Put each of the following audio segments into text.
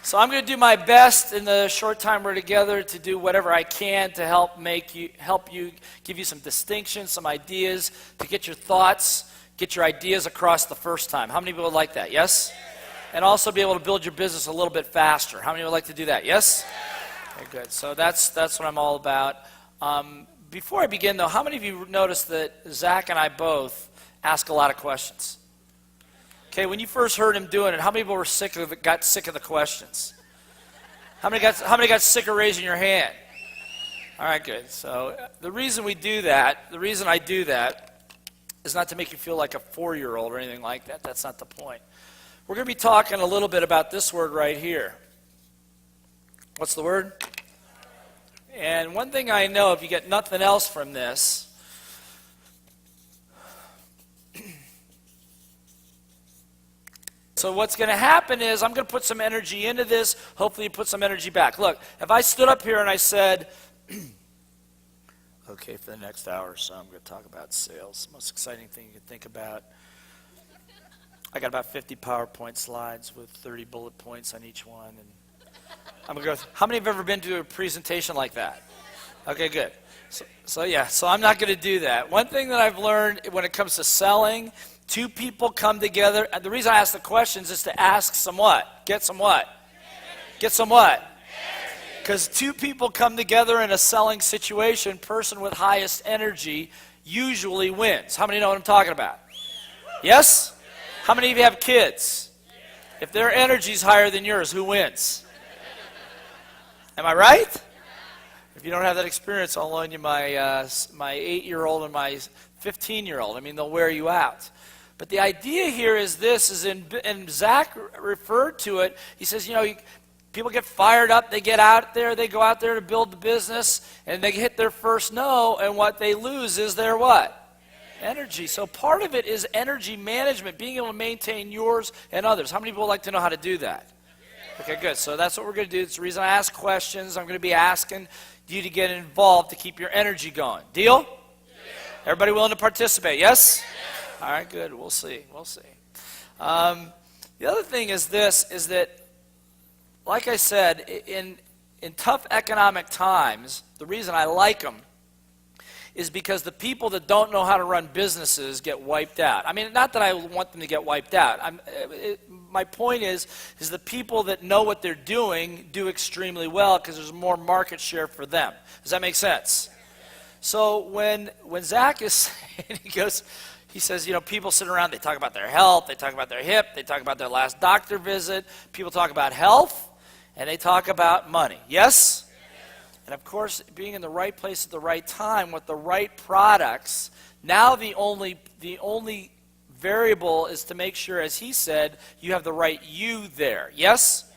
So I'm going to do my best in the short time we're together to do whatever I can to help you, give you some distinction, some ideas, to get your thoughts, get your ideas across the first time. How many people would like that? Yes? And also be able to build your business a little bit faster. How many would like to do that? Yes? Okay, good. So that's what I'm all about. Before I begin, though, how many of you noticed that Zach and I both ask a lot of questions? Okay, when you first heard him doing it, how many people got sick of the questions? How many got sick of raising your hand? All right, good. So the reason I do that, is not to make you feel like a 4-year-old or anything like that. That's not the point. We're going to be talking a little bit about this word right here. What's the word? And one thing I know, if you get nothing else from this, so what's going to happen is I'm going to put some energy into this. Hopefully you put some energy back. Look, if I stood up here and I said, okay, for the next hour or so, I'm going to talk about sales. Most exciting thing you can think about. I got about 50 PowerPoint slides with 30 bullet points on each one. And I'm going to go, how many have ever been to a presentation like that? Okay, good. So I'm not going to do that. One thing that I've learned when it comes to selling, two people come together, and the reason I ask the questions is to ask some what? Get some what? Get some what? Because two people come together in a selling situation, person with highest energy usually wins. How many know what I'm talking about? Yes? How many of you have kids? If their energy's higher than yours, who wins? Am I right? If you don't have that experience, I'll loan you my 8-year-old and my 15-year-old. I mean, they'll wear you out. But the idea here is this, and Zach referred to it. He says, people get fired up, they get out there, they go out there to build the business, and they hit their first no, and what they lose is their what? Energy. So part of it is energy management, being able to maintain yours and others. How many people would like to know how to do that? Okay, good. So that's what we're going to do. It's the reason I ask questions. I'm going to be asking you to get involved to keep your energy going. Deal? Yeah. Everybody willing to participate? Yes? Yeah. All right, good. We'll see. The other thing is this, is that, like I said, in tough economic times, the reason I like them is because the people that don't know how to run businesses get wiped out. I mean, not that I want them to get wiped out. My point is the people that know what they're doing do extremely well because there's more market share for them. Does that make sense? So when Zach is saying, he says, people sit around, they talk about their health, they talk about their hip, they talk about their last doctor visit. People talk about health, and they talk about money. Yes? And of course, being in the right place at the right time with the right products, now the only variable is to make sure, as he said, you have the right you there. Yes?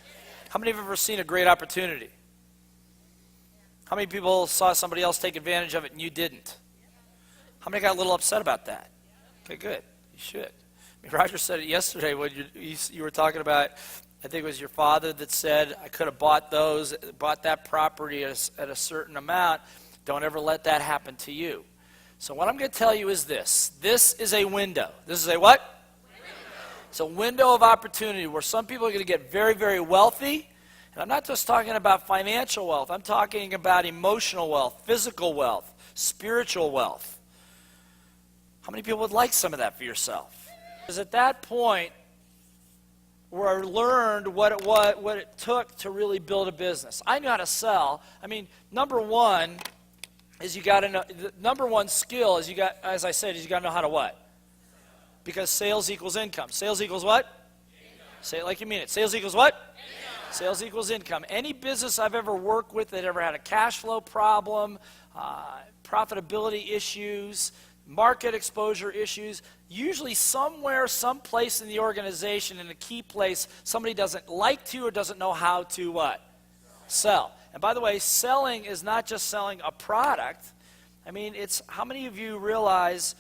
How many have ever seen a great opportunity? How many people saw somebody else take advantage of it and you didn't? How many got a little upset about that? Okay, good. You should. I mean, Roger said it yesterday when you were talking about, I think it was your father that said, I could have bought that property at a certain amount. Don't ever let that happen to you. So what I'm going to tell you is this. This is a window. This is a what? Window. It's a window of opportunity where some people are going to get very, very wealthy. And I'm not just talking about financial wealth. I'm talking about emotional wealth, physical wealth, spiritual wealth. How many people would like some of that for yourself? Because at that point, where I learned what it took to really build a business. I knew how to sell. I mean, number one is you got to know. The number one skill is as I said, is you got to know how to what? Because sales equals income. Sales equals what? Income. Say it like you mean it. Sales equals what? Income. Sales equals income. Any business I've ever worked with that ever had a cash flow problem, profitability issues, market exposure issues, usually somewhere, someplace in the organization, in a key place, somebody doesn't like to or doesn't know how to what? Sell. And by the way, selling is not just selling a product. I mean, it's how many of you realize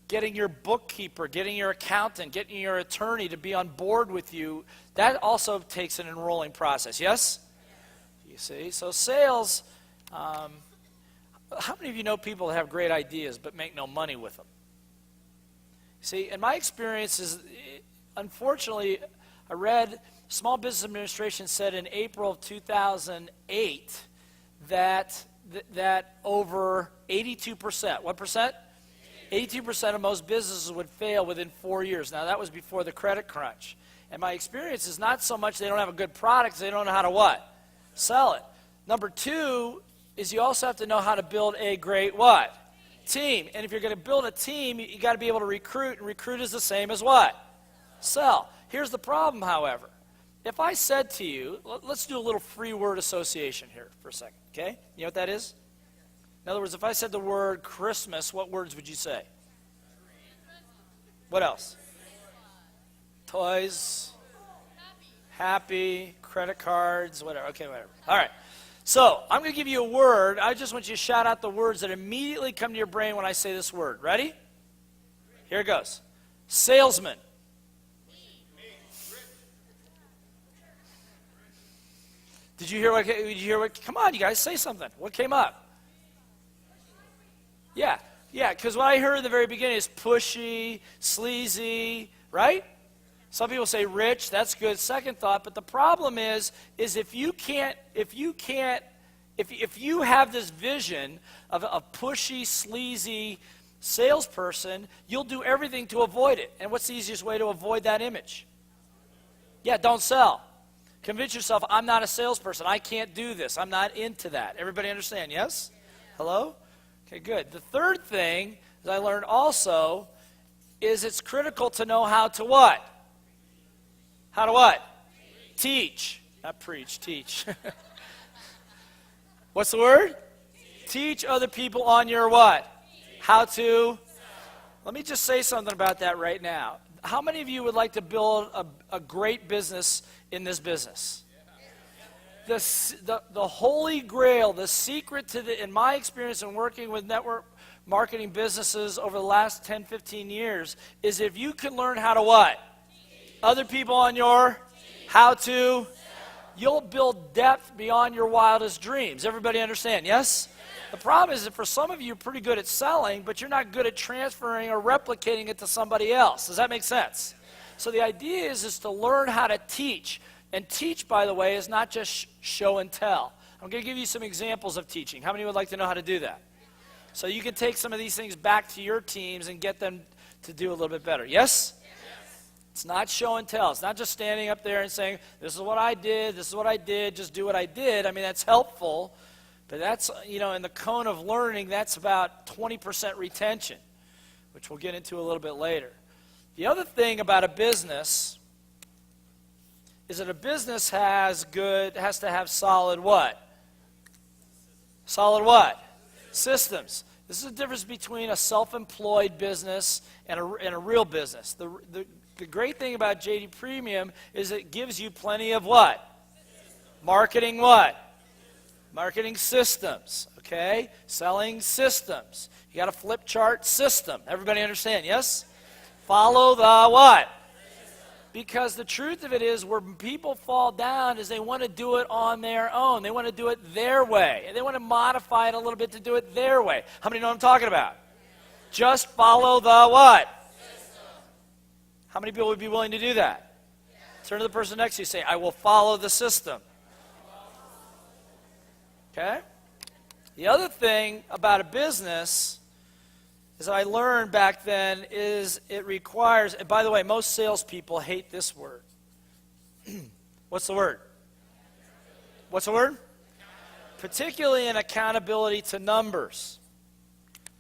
getting your bookkeeper, getting your accountant, getting your attorney to be on board with you, that also takes an enrolling process, yes? You see? So sales, how many of you know people that have great ideas but make no money with them? See, in my experience is, unfortunately, I read Small Business Administration said in April of 2008 that over 82%, what percent? 82% of most businesses would fail within 4 years. Now, that was before the credit crunch. And my experience is not so much they don't have a good product, they don't know how to what? Sell it. Number two is you also have to know how to build a great what? Team. And if you're going to build a team, you got to be able to recruit, and recruit is the same as what? Sell. Here's the problem, however. If I said to you, let's do a little free word association here for a second, okay? You know what that is? In other words, if I said the word Christmas, what words would you say? What else? Toys, happy, credit cards, whatever. Okay, whatever. All right. So I'm going to give you a word. I just want you to shout out the words that immediately come to your brain when I say this word. Ready? Here it goes. Salesman. Did you hear what? Come on, you guys, say something. What came up? Yeah, because what I heard in the very beginning is pushy, sleazy, right? Some people say rich, that's good, second thought, but the problem is if you have this vision of a pushy, sleazy salesperson, you'll do everything to avoid it. And what's the easiest way to avoid that image? Yeah, don't sell. Convince yourself, I'm not a salesperson. I can't do this. I'm not into that. Everybody understand, yes? Hello? Okay, good. The third thing that I learned also is it's critical to know how to what? How to what? Teach. Not preach, teach. What's the word? Teach other people on your what? How to? Let me just say something about that right now. How many of you would like to build a great business in this business? The holy grail, the secret to in my experience in working with network marketing businesses over the last 10, 15 years is if you can learn how to what? Other people on your how to, you'll build depth beyond your wildest dreams. Everybody understand, yes? The problem is that for some of you, you're pretty good at selling, but you're not good at transferring or replicating it to somebody else. Does that make sense? So the idea is to learn how to teach. And teach, by the way, is not just show and tell. I'm going to give you some examples of teaching. How many would like to know how to do that? So you can take some of these things back to your teams and get them to do a little bit better. Yes? It's not show and tell. It's not just standing up there and saying, this is what I did, just do what I did. I mean, that's helpful. But that's, in the cone of learning, that's about 20% retention, which we'll get into a little bit later. The other thing about a business is that a business has to have solid what? Solid what? Systems. This is the difference between a self-employed business and a real business. The great thing about JD Premium is it gives you plenty of what? Marketing what? Marketing systems, okay? Selling systems. You got a flip chart system. Everybody understand, yes? Follow the what? Because the truth of it is where people fall down is they want to do it on their own. They want to do it their way. And they want to modify it a little bit to do it their way. How many know what I'm talking about? Just follow the what? How many people would be willing to do that? Turn to the person next to you and say, I will follow the system. Okay? The other thing about a business is I learned back then is it requires, and by the way, most salespeople hate this word. What's the word? What's the word? Particularly in accountability to numbers.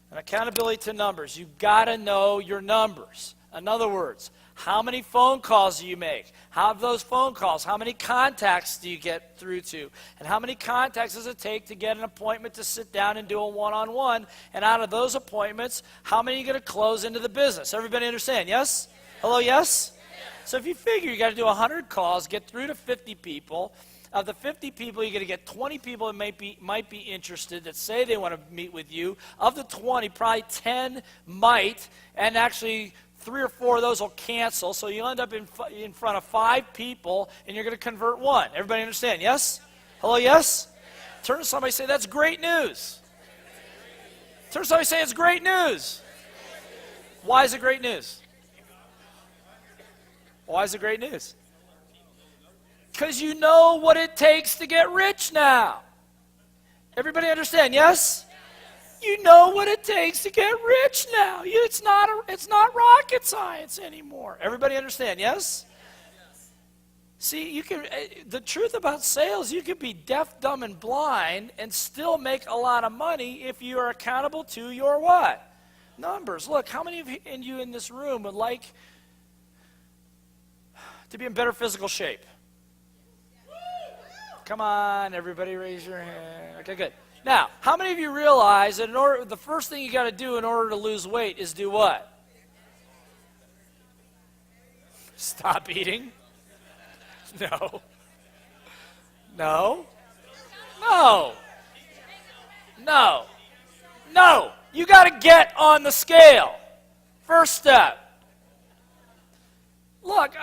And accountability to numbers. You've got to know your numbers. In other words, how many phone calls do you make? How of those phone calls, how many contacts do you get through to? And how many contacts does it take to get an appointment to sit down and do a one-on-one? And out of those appointments, how many are you going to close into the business? Everybody understand, yes? Hello, yes? So if you figure you got to do 100 calls, get through to 50 people. Of the 50 people, you're going to get 20 people that might be interested that say they want to meet with you. Of the 20, probably 10 might, and actually 3 or 4 of those will cancel, so you'll end up in front of 5 people, and you're going to convert 1. Everybody understand, yes? Hello, yes? Turn to somebody and say, that's great news. Turn to somebody and say, it's great news. Why is it great news? Why is it great news? Because you know what it takes to get rich now. Everybody understand, yes? You know what it takes to get rich now. It's not rocket science anymore. Everybody understand, yes? See, the truth about sales, you can be deaf, dumb, and blind and still make a lot of money if you are accountable to your what? Numbers. Look, how many of you in this room would like to be in better physical shape? Come on, everybody raise your hand. Okay, good. Now, how many of you realize that the first thing you got to do in order to lose weight is do what? Stop eating? No. No. No. No. No. You got to get on the scale. First step. Look,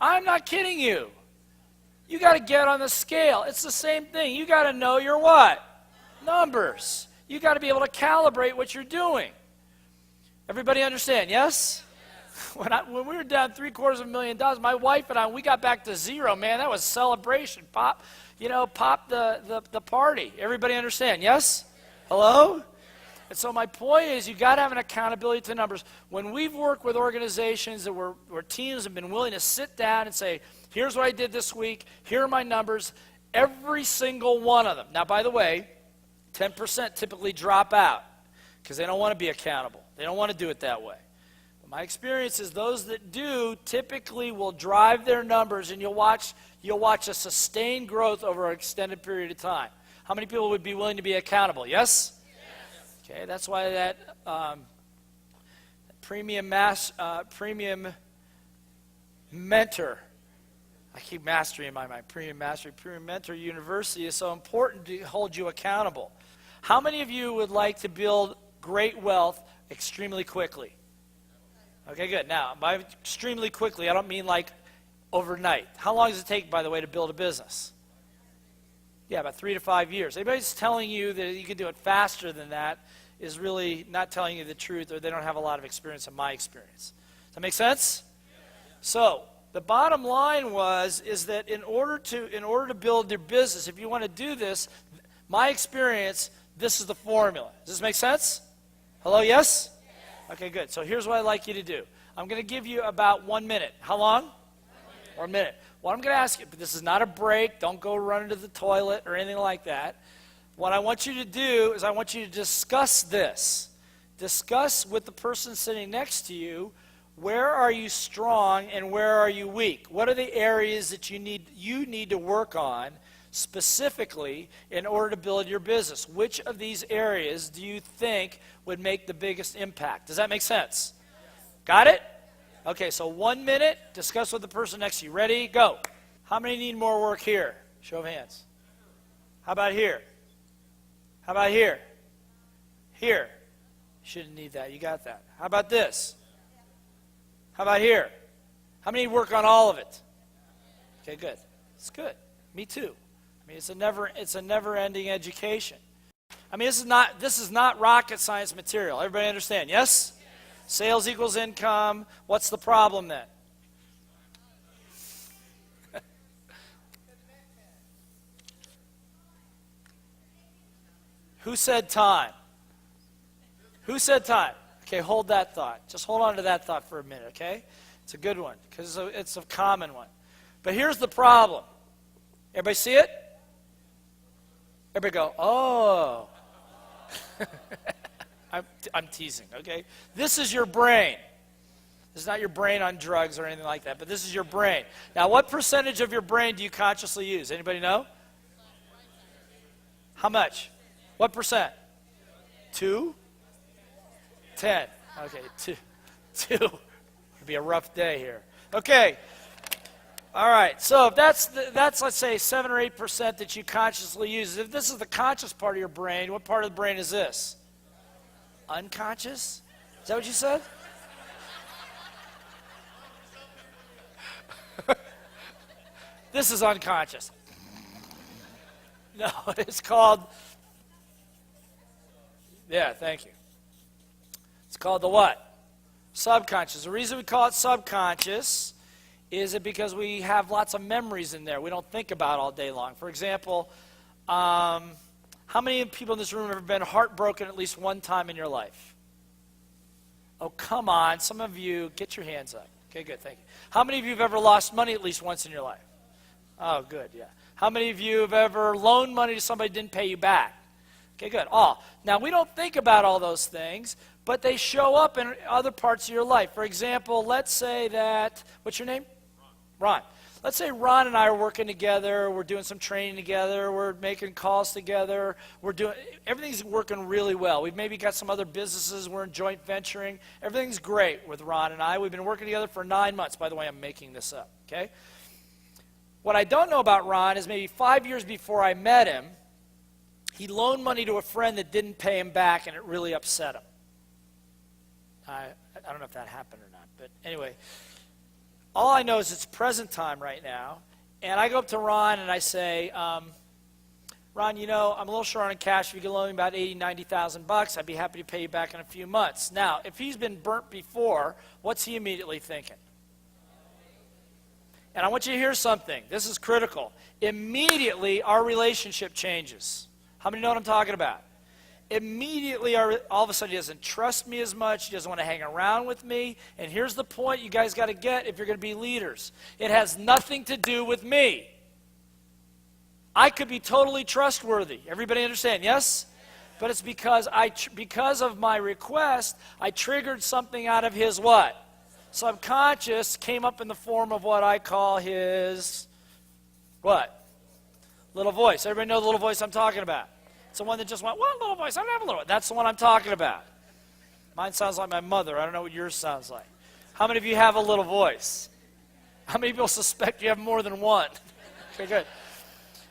I'm not kidding you. You got to get on the scale. It's the same thing. You got to know your what? Numbers. You got to be able to calibrate what you're doing. Everybody understand, yes? When we were down $750,000, my wife and I, we got back to zero, man. That was celebration. Pop the party. Everybody understand, yes? Hello? And so my point is, you got to have an accountability to numbers. When we've worked with organizations where teams have been willing to sit down and say, here's what I did this week, here are my numbers, every single one of them. Now, by the way, 10% typically drop out because they don't want to be accountable. They don't want to do it that way. But my experience is those that do typically will drive their numbers, and you'll watch a sustained growth over an extended period of time. How many people would be willing to be accountable? Yes? Okay, that's why that premium mentor, I keep mastery in my mind, premium mentor university is so important to hold you accountable. How many of you would like to build great wealth extremely quickly? Okay, good. Now, by extremely quickly, I don't mean like overnight. How long does it take, by the way, to build a business? Yeah, about 3 to 5 years. Anybody's telling you that you can do it faster than that is really not telling you the truth, or they don't have a lot of experience in my experience. Does that make sense? So, the bottom line is that in order to build your business, if you want to do this, my experience, this is the formula. Does this make sense? Hello, yes? Okay, good. So here's what I'd like you to do. I'm going to give you about 1 minute. How long? 1 minute. What I'm going to ask you, but this is not a break. Don't go run to the toilet or anything like that. What I want you to do is I want you to discuss this. Discuss with the person sitting next to you, where are you strong and where are you weak? What are the areas that you need to work on specifically in order to build your business? Which of these areas do you think would make the biggest impact? Does that make sense? Got it? Okay, so 1 minute, discuss with the person next to you. Ready? Go. How many need more work here? Show of hands. How about here? How about here? Here. Shouldn't need that. You got that. How about this? How about here? How many work on all of it? Okay, good. It's good. Me too. I mean, it's a never-ending education. I mean, this is not rocket science material. Everybody understand? Yes? Sales equals income. What's the problem then? Who said time? Who said time? Okay, hold that thought. Just hold on to that thought for a minute, okay? It's a good one because it's a common one. But here's the problem. Everybody see it? Everybody go, oh. I'm teasing, okay? This is your brain. This is not your brain on drugs or anything like that, but this is your brain. Now, what percentage of your brain do you consciously use? Anybody know? How much? What percent? 2? 10. Okay, 2. It'll be a rough day here. Okay. All right. So if that's let's say 7 or 8% that you consciously use. If this is the conscious part of your brain, what part of the brain is this? Unconscious? Is that what you said? This is unconscious. No, it's called. Yeah, thank you. It's called the what? Subconscious. The reason we call it subconscious Is it because we have lots of memories in there we don't think about all day long? For example, how many people in this room have ever been heartbroken at least one time in your life? Oh, come on. Some of you, get your hands up. Okay, good, thank you. How many of you have ever lost money at least once in your life? Oh, good, yeah. How many of you have ever loaned money to somebody who didn't pay you back? Okay, good. Oh, now we don't think about all those things, but they show up in other parts of your life. For example, let's say that, what's your name? Ron. Let's say Ron and I are working together, we're doing some training together, we're making calls together, everything's working really well. We've maybe got some other businesses, we're in joint venturing. Everything's great with Ron and I. We've been working together for 9 months. By the way, I'm making this up, okay? What I don't know about Ron is maybe 5 years before I met him, he loaned money to a friend that didn't pay him back, and it really upset him. I don't know if that happened or not, but anyway. All I know is it's present time right now, and I go up to Ron and I say, Ron, you know, I'm a little short on cash. If you could loan me about $80,000, $90,000, I'd be happy to pay you back in a few months. Now, if he's been burnt before, what's he immediately thinking? And I want you to hear something. This is critical. Immediately, our relationship changes. How many know what I'm talking about? Immediately, all of a sudden, he doesn't trust me as much. He doesn't want to hang around with me. And here's the point you guys got to get if you're going to be leaders. It has nothing to do with me. I could be totally trustworthy. Everybody understand? Yes? But it's because because of my request, I triggered something out of his what? Subconscious, came up in the form of what I call his what? Little voice. Everybody know the little voice I'm talking about? It's the one that just went, what little voice? I don't have a little voice. That's the one I'm talking about. Mine sounds like my mother. I don't know what yours sounds like. How many of you have a little voice? How many people suspect you have more than one? Okay, good.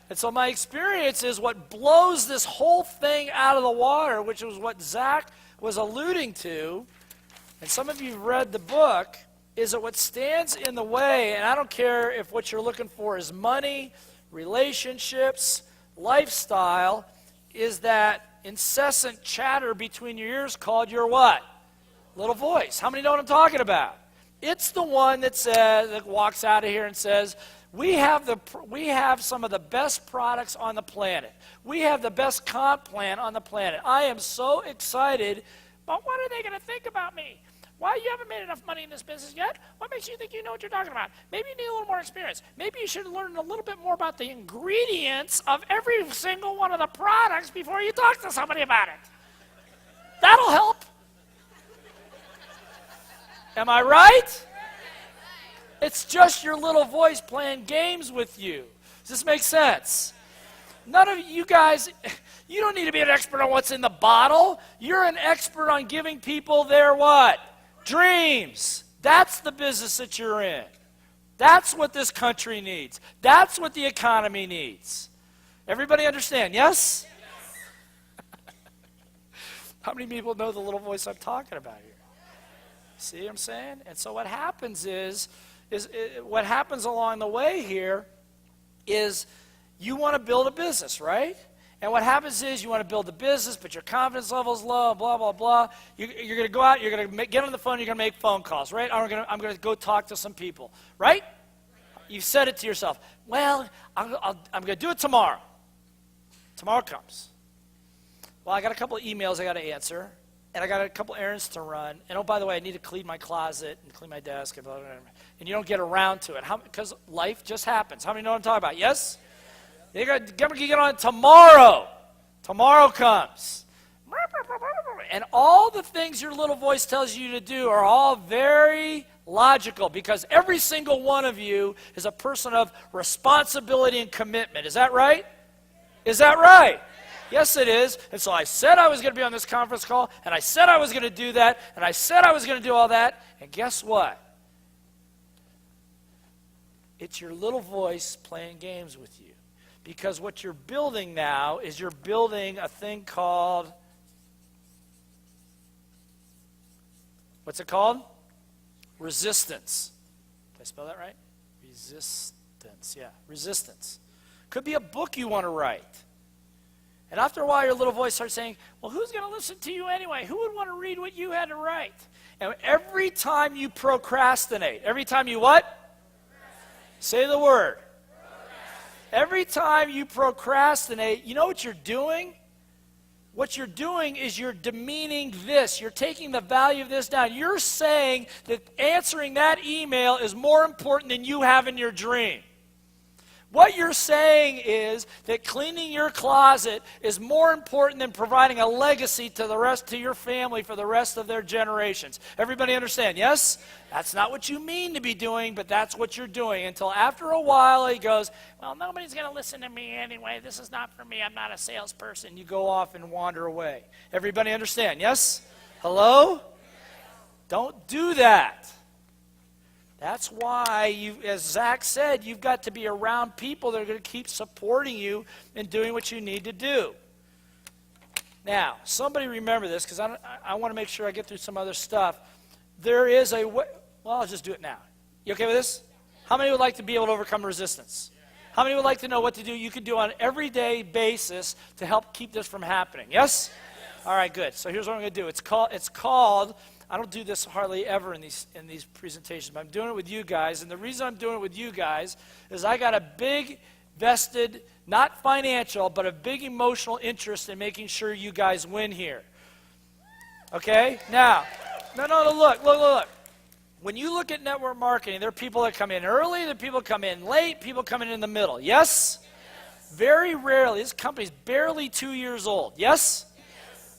And so my experience is what blows this whole thing out of the water, which was what Zach was alluding to, and some of you have read the book, is that what stands in the way, and I don't care if what you're looking for is money, relationships, lifestyle, is that incessant chatter between your ears called your what? Little voice. How many know what I'm talking about? It's the one that says, that walks out of here and says, we have some of the best products on the planet. We have the best comp plan on the planet. I am so excited, but what are they going to think about me? Why you haven't made enough money in this business yet? What makes you think you know what you're talking about? Maybe you need a little more experience. Maybe you should learn a little bit more about the ingredients of every single one of the products before you talk to somebody about it. That'll help. Am I right? It's just your little voice playing games with you. Does this make sense? None of you guys, you don't need to be an expert on what's in the bottle. You're an expert on giving people their what? Dreams. That's the business that you're in. That's what this country needs. That's what the economy needs. Everybody understand, yes? How many people know the little voice I'm talking about here? See what I'm saying? And so what happens what happens along the way here is you want to build a business, right? And what happens is you want to build a business, but your confidence level is low, blah, blah, blah. You're going to go out, you're going to get on the phone, you're going to make phone calls, right? I'm going to go talk to some people, right? You've said it to yourself. Well, I'm going to do it tomorrow. Tomorrow comes. Well, I got a couple of emails I got to answer, and I got a couple errands to run. And oh, by the way, I need to clean my closet and clean my desk, and blah, blah, blah. And you don't get around to it. Because life just happens. How many know what I'm talking about? Yes? You're going to get on it tomorrow. Tomorrow comes. And all the things your little voice tells you to do are all very logical because every single one of you is a person of responsibility and commitment. Is that right? Is that right? Yes, it is. And so I said I was going to be on this conference call, and I said I was going to do that, and I said I was going to do all that, and guess what? It's your little voice playing games with you. Because what you're building now is you're building a thing called, what's it called? Resistance. Did I spell that right? Resistance, yeah, resistance. Could be a book you want to write. And after a while, your little voice starts saying, well, who's going to listen to you anyway? Who would want to read what you had to write? And every time you procrastinate, every time you what? Say the word. Every time you procrastinate, you know what you're doing? What you're doing is you're demeaning this. You're taking the value of this down. You're saying that answering that email is more important than you having your dream. What you're saying is that cleaning your closet is more important than providing a legacy to the rest to your family for the rest of their generations. Everybody understand? Yes? That's not what you mean to be doing, but that's what you're doing. Until after a while he goes, well, nobody's going to listen to me anyway. This is not for me. I'm not a salesperson. You go off and wander away. Everybody understand? Yes? Hello? Don't do that. That's why, as Zach said, you've got to be around people that are going to keep supporting you and doing what you need to do. Now, somebody remember this, because I want to make sure I get through some other stuff. There is a way. Well, I'll just do it now. You okay with this? How many would like to be able to overcome resistance? How many would like to know what to do you can do on an everyday basis to help keep this from happening? Yes? All right, good. So here's what I'm going to do. It's called. I don't do this hardly ever in these presentations, but I'm doing it with you guys. And the reason I'm doing it with you guys is I got a big vested, not financial, but a big emotional interest in making sure you guys win here. Okay? Now, no, look. When you look at network marketing, there are people that come in early, there are people that come in late, people coming in the middle. Yes? Very rarely. This company's barely 2 years old. Yes?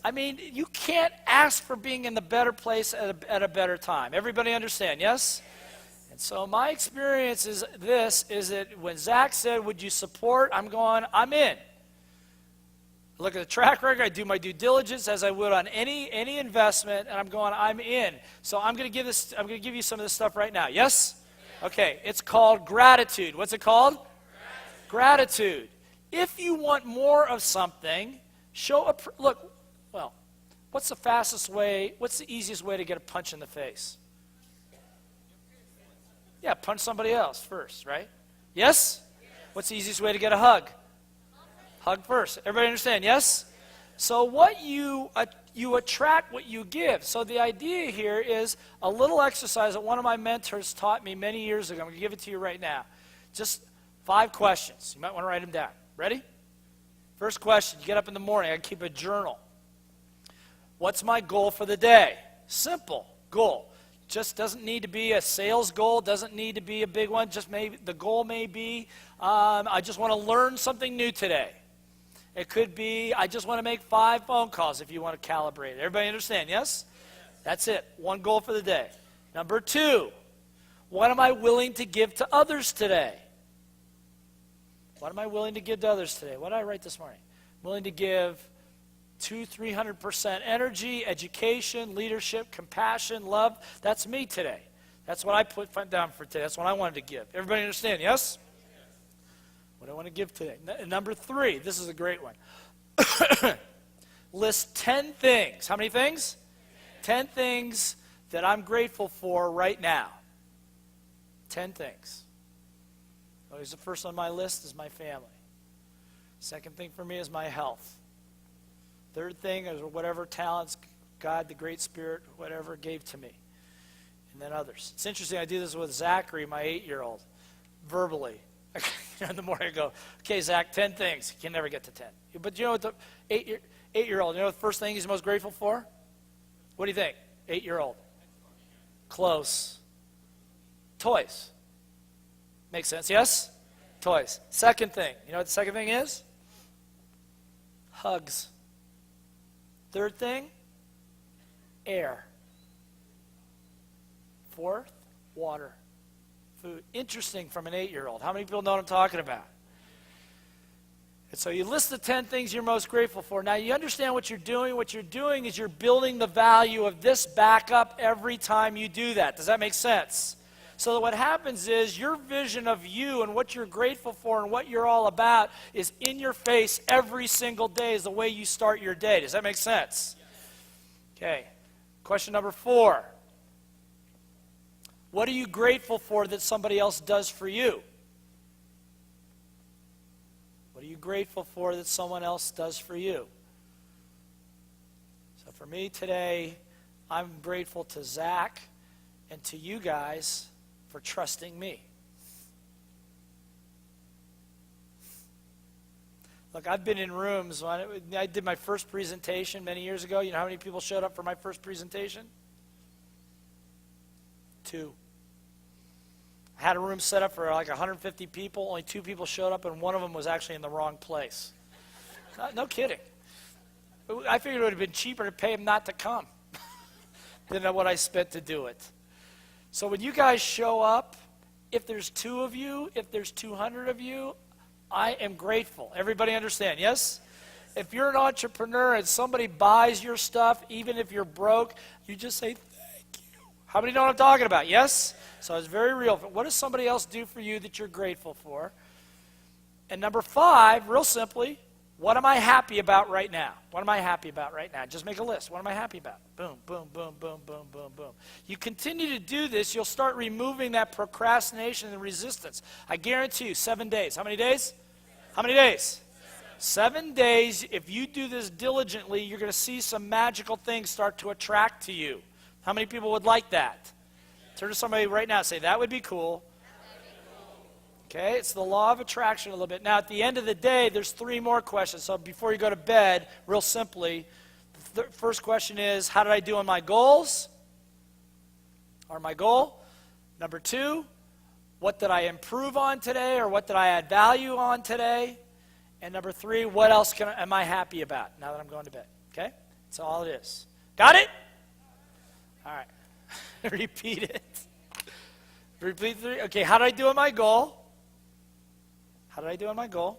I mean, you can't ask for being in the better place at a better time. Everybody understand, yes? And so my experience is that when Zach said, would you support? I'm going, I'm in. Look at the track record. I do my due diligence as I would on any investment, and I'm going, I'm in. So I'm going to give you some of this stuff right now. Yes? Okay. It's called gratitude. What's it called? Gratitude. If you want more of something, look. Well, what's the easiest way to get a punch in the face? Yeah, punch somebody else first, right? Yes? What's the easiest way to get a hug? Hug first. Everybody understand, yes? So what you attract what you give. So the idea here is a little exercise that one of my mentors taught me many years ago. I'm going to give it to you right now. Just 5 questions. You might want to write them down. Ready? First question, you get up in the morning, I keep a journal. What's my goal for the day? Simple goal. Just doesn't need to be a sales goal, doesn't need to be a big one. Just maybe the goal may be, I just want to learn something new today. It could be, I just want to make 5 phone calls if you want to calibrate it. Everybody understand, yes? That's it. One goal for the day. Number 2, what am I willing to give to others today? What am I willing to give to others today? What did I write this morning? I'm willing to give 200-300% energy, education, leadership, compassion, love. That's me today. That's what I put down for today. That's what I wanted to give. Everybody understand, yes? What do I want to give today? Number 3, this is a great one. List 10 things. How many things? 10 things that I'm grateful for right now. 10 things. Always the first on my list is my family. Second thing for me is my health. Third thing is whatever talents God, the Great Spirit, whatever, gave to me. And then others. It's interesting, I do this with Zachary, my 8-year-old, verbally. In the morning I go, okay, Zach, 10 things. He can never get to 10. But you know what the 8-year-old, you know what the first thing he's most grateful for? What do you think? 8-year-old. Close. Toys. Makes sense, yes? Toys. Second thing. You know what the second thing is? Hugs. Third thing? Air. Fourth? Water. Food. Interesting from an 8-year-old. How many people know what I'm talking about? And so you list the 10 things you're most grateful for. Now you understand what you're doing. What you're doing is you're building the value of this back up every time you do that. Does that make sense? So that what happens is your vision of you and what you're grateful for and what you're all about is in your face every single day is the way you start your day. Does that make sense? Okay. Question number 4. What are you grateful for that somebody else does for you? What are you grateful for that someone else does for you? So for me today, I'm grateful to Zach and to you guys for trusting me. Look, I've been in rooms. When I did my first presentation many years ago. You know how many people showed up for my first presentation? 2. I had a room set up for like 150 people. Only 2 people showed up, and one of them was actually in the wrong place. No kidding. I figured it would have been cheaper to pay them not to come than what I spent to do it. So when you guys show up, if there's 2 of you, if there's 200 of you, I am grateful. Everybody understand, yes? If you're an entrepreneur and somebody buys your stuff, even if you're broke, you just say, thank you. How many know what I'm talking about, yes? So it's very real. What does somebody else do for you that you're grateful for? And number 5, real simply, what am I happy about right now? What am I happy about right now? Just make a list. What am I happy about? Boom, boom, boom, boom, boom, boom, boom. You continue to do this, you'll start removing that procrastination and resistance. I guarantee you, 7 days. How many days? How many days? 7 days. If you do this diligently, you're going to see some magical things start to attract to you. How many people would like that? Turn to somebody right now and say, that would be cool. Okay, it's the law of attraction a little bit. Now, at the end of the day, there's 3 more questions. So before you go to bed, real simply, the first question is, how did I do on my goals? Or my goal? Number 2, what did I improve on today, or what did I add value on today? And number 3, what else am I happy about now that I'm going to bed? Okay, that's all it is. Got it? All right. Repeat it. Repeat 3. Okay, how did I do on my goal? How did I do on my goal?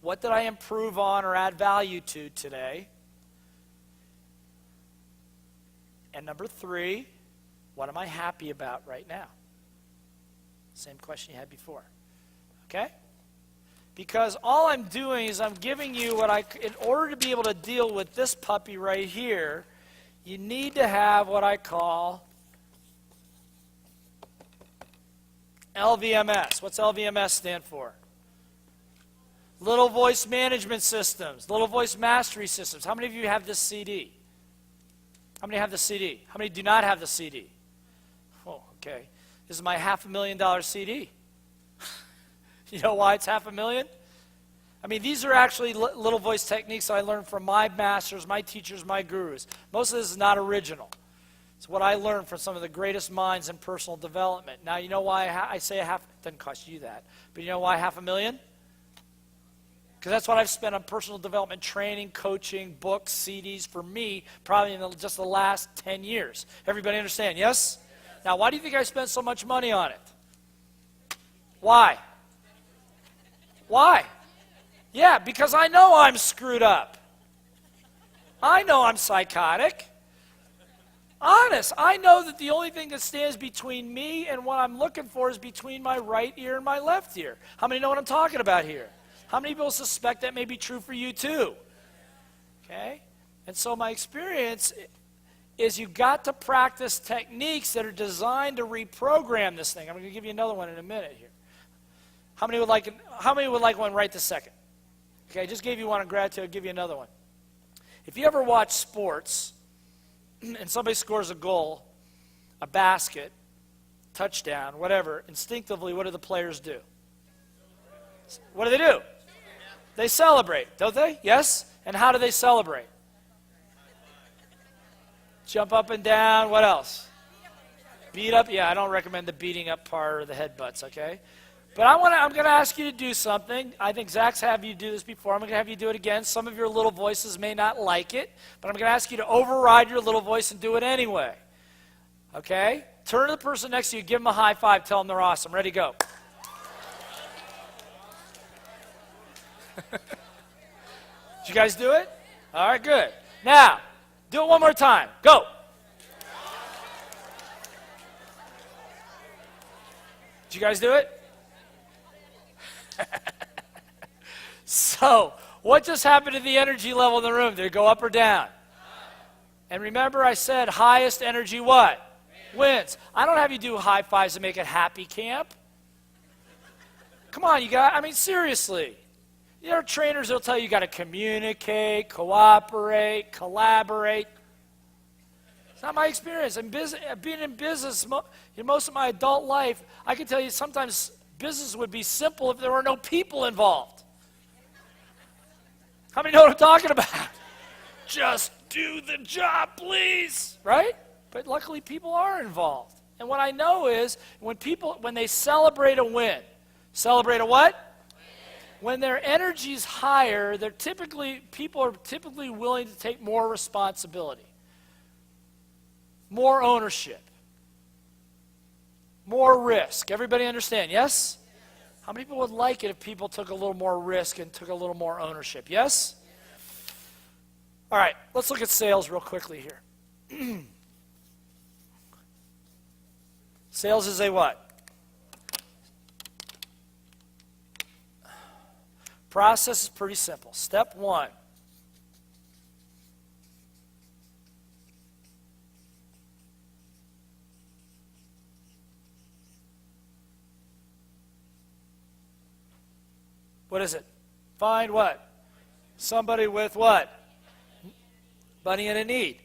What did I improve on or add value to today? And number 3, what am I happy about right now? Same question you had before. Okay? Because all I'm doing is I'm giving you in order to be able to deal with this puppy right here, you need to have what I call LVMS. What's LVMS stand for? Little Voice Management Systems, Little Voice Mastery Systems. How many of you have this CD? How many have the CD? How many do not have the CD? Oh, okay. This is my $500,000 CD. You know why it's $500,000? I mean, these are actually Little Voice techniques I learned from my masters, my teachers, my gurus. Most of this is not original. It's what I learned from some of the greatest minds in personal development. Now, you know why I say it doesn't cost you that, but you know why $500,000? Because that's what I've spent on personal development training, coaching, books, CDs for me, probably in just the last 10 years. Everybody understand, yes? Now, why do you think I spent so much money on it? Why? Why? Yeah, because I know I'm screwed up. I know I'm psychotic. Honest, I know that the only thing that stands between me and what I'm looking for is between my right ear and my left ear. How many know what I'm talking about here? How many people suspect that may be true for you too? Okay? And so my experience is you got to practice techniques that are designed to reprogram this thing. I'm going to give you another one in a minute here. How many would like one right this second? Okay, I just gave you one on gratitude. I'll give you another one. If you ever watch sports and somebody scores a goal, a basket, touchdown, whatever, instinctively, what do the players do? What do? They celebrate, don't they? Yes? And how do they celebrate? Jump up and down. What else? Beat up. Yeah, I don't recommend the beating up part or the headbutts, okay? But I'm going to ask you to do something. I think Zach's had you do this before. I'm going to have you do it again. Some of your little voices may not like it, but I'm going to ask you to override your little voice and do it anyway. Okay? Turn to the person next to you, give them a high five, tell them they're awesome. Ready, go. Did you guys do it? All right, good. Now, do it one more time. Go. Did you guys do it? So, what just happened to the energy level in the room? Did it go up or down? And remember I said highest energy what? Wins. I don't have you do high fives to make it happy camp. Come on, you guys. I mean, seriously. There are trainers that will tell you got to communicate, cooperate, collaborate. It's not my experience. Being in business most of my adult life, I can tell you sometimes business would be simple if there were no people involved. How many know what I'm talking about? Just do the job, please, right? But luckily people are involved. And what I know is when they celebrate a win, celebrate a what? When their energy's higher, people are typically willing to take more responsibility, more ownership, more risk. Everybody understand, yes? How many people would like it if people took a little more risk and took a little more ownership? Yes? All right, let's look at sales real quickly here. Sales is a what? Process is pretty simple. Step one. What is it? Find what? Somebody with what? Money and a need.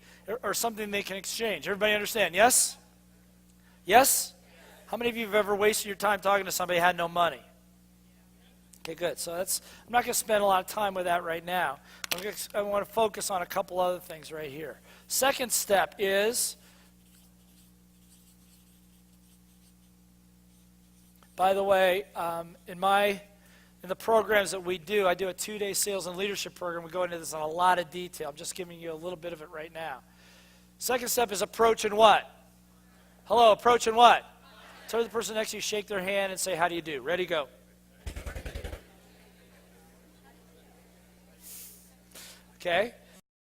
Or something they can exchange. Everybody understand? Yes? Yes? How many of you have ever wasted your time talking to somebody who had no money? Okay, good. So I'm not going to spend a lot of time with that right now. I want to focus on a couple other things right here. Second step is, by the way, in the programs that we do, I do a 2-day sales and leadership program. We go into this in a lot of detail. I'm just giving you a little bit of it right now. Second step is approach and what? Hello, approach and what? Turn to the person next to you, shake their hand, and say, how do you do? Ready, go. Okay?